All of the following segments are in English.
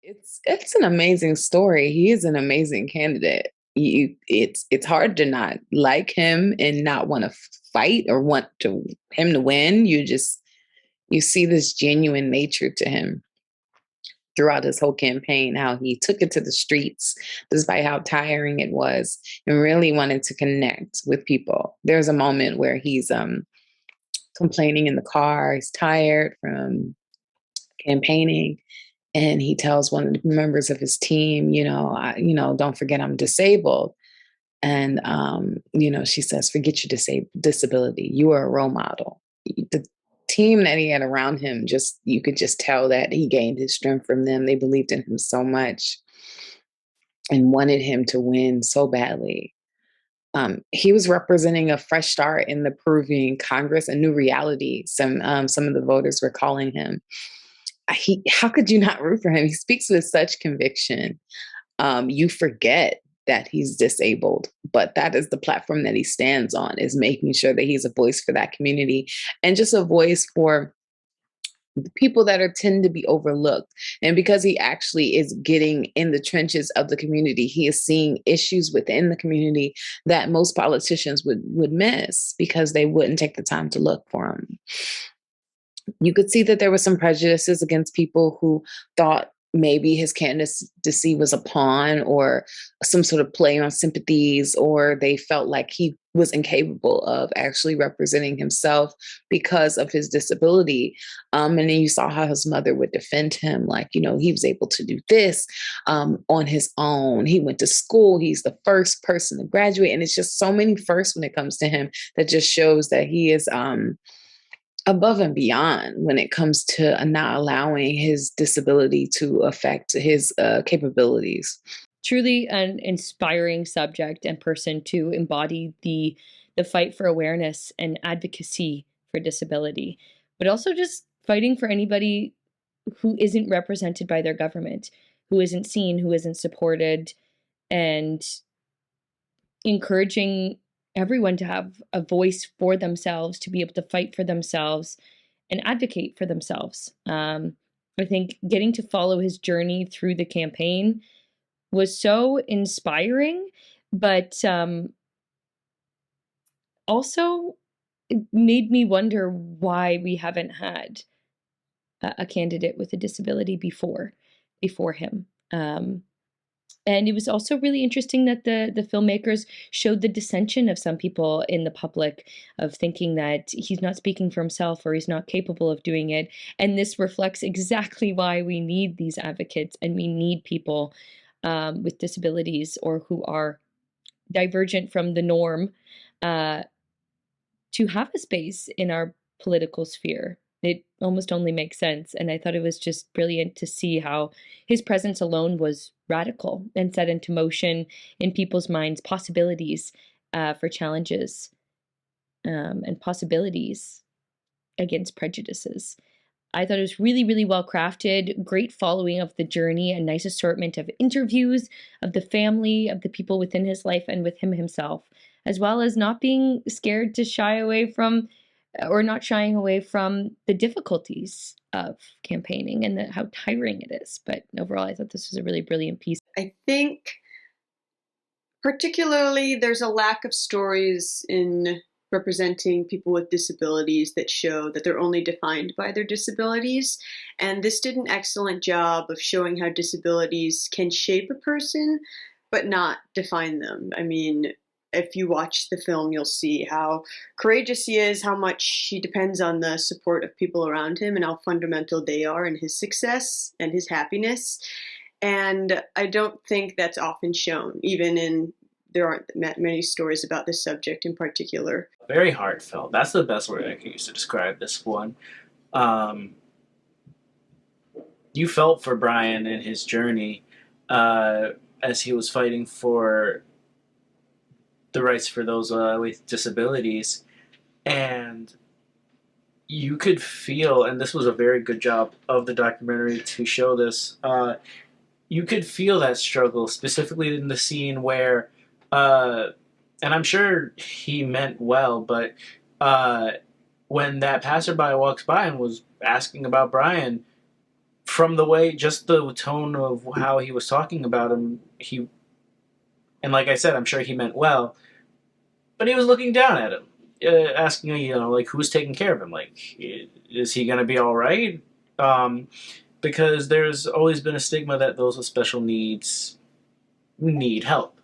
It's an amazing story. He is an amazing candidate. It's hard to not like him and not want to fight or want to him to win. You see this genuine nature to him throughout his whole campaign, how he took it to the streets despite how tiring it was and really wanted to connect with people. There's a moment where he's complaining in the car, he's tired from campaigning, and he tells one of the members of his team, don't forget I'm disabled. And she says, forget your disability. You are a role model. The team that he had around him, just you could just tell that he gained his strength from them. They believed in him so much and wanted him to win so badly. He was representing a fresh start in the Peruvian Congress, a new reality. Some of the voters were calling him. How could you not root for him? He speaks with such conviction. You forget that he's disabled, but that is the platform that he stands on, is making sure that he's a voice for that community and just a voice for the people that tend to be overlooked. And because he actually is getting in the trenches of the community, he is seeing issues within the community that most politicians would miss because they wouldn't take the time to look for them. You could see that there were some prejudices against people who thought maybe his candidacy was a pawn or some sort of play on sympathies, or they felt like he was incapable of actually representing himself because of his disability. And then you saw how his mother would defend him, like, he was able to do this on his own. He went to school. He's the first person to graduate. And it's just so many firsts when it comes to him that just shows that he is above and beyond when it comes to not allowing his disability to affect his capabilities. Truly an inspiring subject and person to embody the fight for awareness and advocacy for disability, but also just fighting for anybody who isn't represented by their government, who isn't seen, who isn't supported, and encouraging everyone to have a voice for themselves, to be able to fight for themselves and advocate for themselves. I think getting to follow his journey through the campaign was so inspiring, but also it made me wonder why we haven't had a candidate with a disability before him. And it was also really interesting that the filmmakers showed the dissension of some people in the public of thinking that he's not speaking for himself or he's not capable of doing it. And this reflects exactly why we need these advocates and we need people with disabilities or who are divergent from the norm uh, to have a space in our political sphere. It almost only makes sense. And I thought it was just brilliant to see how his presence alone was radical and set into motion in people's minds possibilities for challenges and possibilities against prejudices. I thought it was really, really well crafted, great following of the journey, a nice assortment of interviews of the family, of the people within his life and with him himself, as well as not being scared to shy away from or not shying away from the difficulties of campaigning and how tiring it is. But overall, I thought this was a really brilliant piece. I think particularly there's a lack of stories in representing people with disabilities that show that they're only defined by their disabilities. And this did an excellent job of showing how disabilities can shape a person, but not define them. I mean, if you watch the film, you'll see how courageous he is, how much he depends on the support of people around him, and how fundamental they are in his success and his happiness. And I don't think that's often shown, even in there aren't many stories about this subject in particular. Very heartfelt. That's the best word I can use to describe this one. You felt for Bryan and his journey as he was fighting for the rights for those with disabilities. And you could feel, and this was a very good job of the documentary to show this, you could feel that struggle, specifically in the scene where, and I'm sure he meant well, but when that passerby walks by and was asking about Bryan, from the way, just the tone of how he was talking about him, and like I said, I'm sure he meant well, but he was looking down at him, asking, like, who's taking care of him? Like, is he going to be all right? Because there's always been a stigma that those with special needs need help,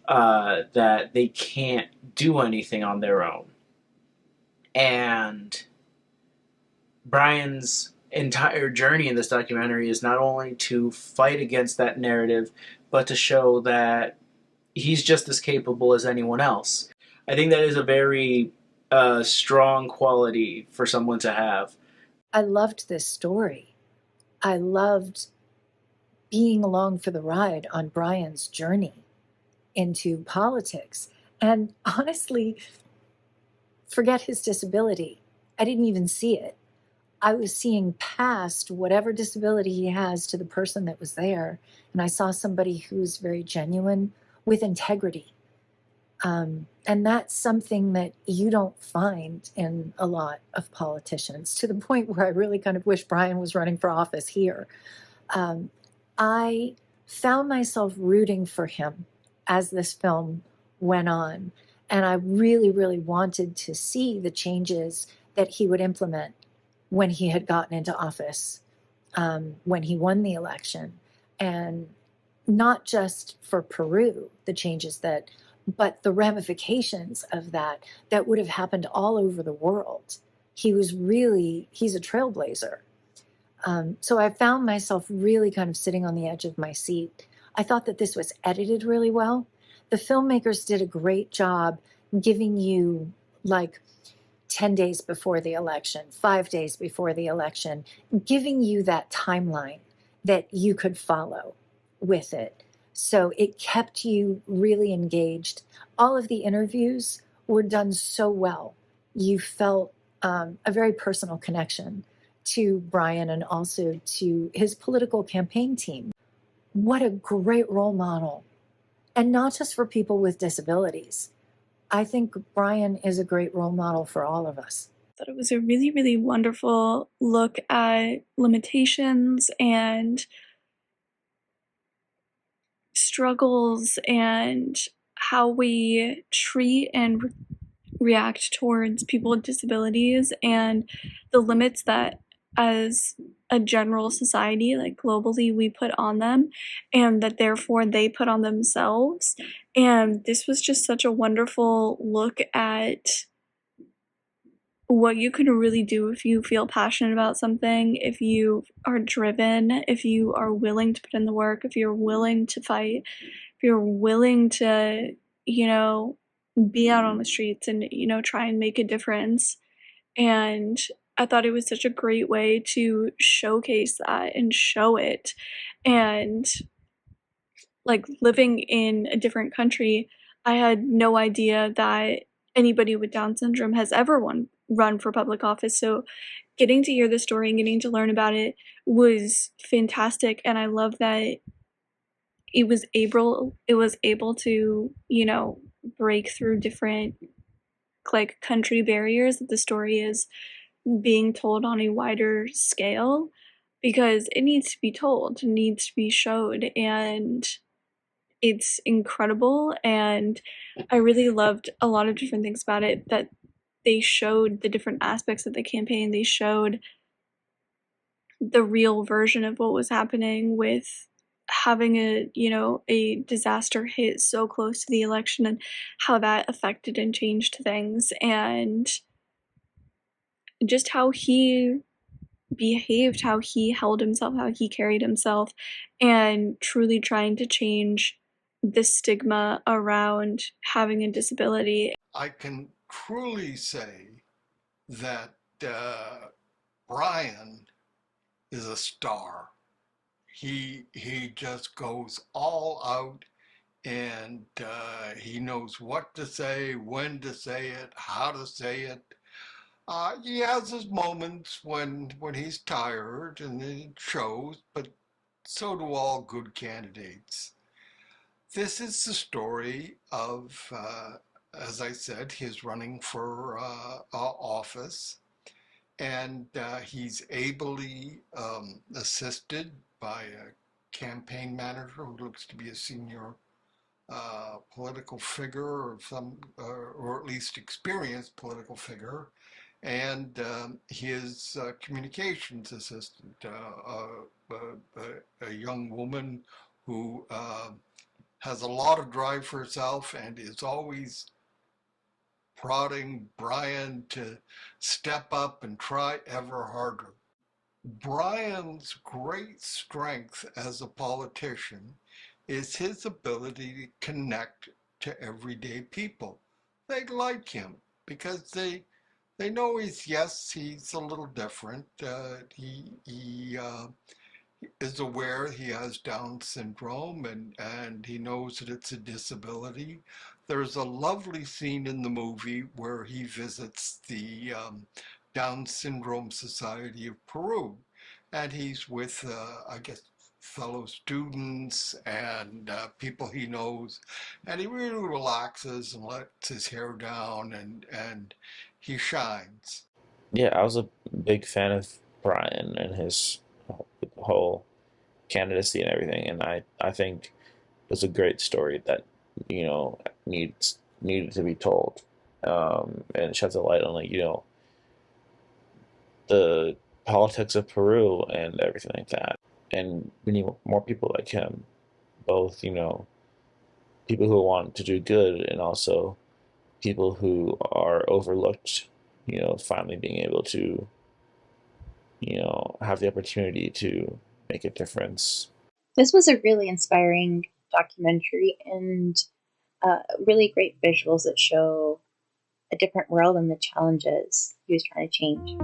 that they can't do anything on their own. And Bryan's entire journey in this documentary is not only to fight against that narrative, but to show that he's just as capable as anyone else. I think that is a very strong quality for someone to have. I loved this story. I loved being along for the ride on Bryan's journey into politics. And honestly, forget his disability. I didn't even see it. I was seeing past whatever disability he has to the person that was there. And I saw somebody who was very genuine with integrity. And that's something that you don't find in a lot of politicians, to the point where I really kind of wish Bryan was running for office here. I found myself rooting for him as this film went on. And I really, really wanted to see the changes that he would implement when he had gotten into office, when he won the election. And not just for Peru, the changes but the ramifications of that would have happened all over the world. He's a trailblazer. So I found myself really kind of sitting on the edge of my seat. I thought that this was edited really well. The filmmakers did a great job giving you, like, 10 days before the election, 5 days before the election, giving you that timeline that you could follow with it. So it kept you really engaged. All of the interviews were done so well. You felt a very personal connection to Bryan and also to his political campaign team. What a great role model. And not just for people with disabilities. I think Bryan is a great role model for all of us. I thought it was a really, really wonderful look at limitations and struggles and how we treat and react towards people with disabilities and the limits that, as a general society, like globally, we put on them, and that therefore they put on themselves. And this was just such a wonderful look at what you can really do if you feel passionate about something, if you are driven, if you are willing to put in the work, if you're willing to fight, if you're willing to, be out on the streets and, try and make a difference. And I thought it was such a great way to showcase that and show it. And, like, living in a different country, I had no idea that anybody with Down syndrome has ever run for public office. So getting to hear the story and getting to learn about it was fantastic. And I love that it was able to, break through different, like, country barriers, that the story is being told on a wider scale, because it needs to be told, it needs to be showed, and it's incredible. And I really loved a lot of different things about it, that they showed the different aspects of the campaign. They showed the real version of what was happening with having a disaster hit so close to the election, and how that affected and changed things, and just how he behaved, how he held himself, how he carried himself, and truly trying to change the stigma around having a disability. I can truly say that Bryan is a star. He just goes all out, and he knows what to say, when to say it, how to say it. He has his moments when he's tired, and it shows, but so do all good candidates. This is the story of, as I said, his running for office. and he's ably assisted by a campaign manager who looks to be a senior political figure or at least experienced political figure, and his communications assistant, a young woman who has a lot of drive for herself and is always prodding Bryan to step up and try ever harder. Bryan's great strength as a politician is his ability to connect to everyday people. They like him because they know he's a little different. He is aware he has Down syndrome and he knows that it's a disability. There's a lovely scene in the movie where he visits the Down Syndrome Society of Peru, and he's with, I guess, fellow students and people he knows, and he really relaxes and lets his hair down and he shines. Yeah, I was a big fan of Bryan and his whole candidacy and everything, and I think it was a great story that needed to be told, and it sheds a light on the politics of Peru and everything like that. And we need more people like him, both people who want to do good and also people who are overlooked. Finally being able to have the opportunity to make a difference. This was a really inspiring documentary and really great visuals that show a different world and the challenges he was trying to change.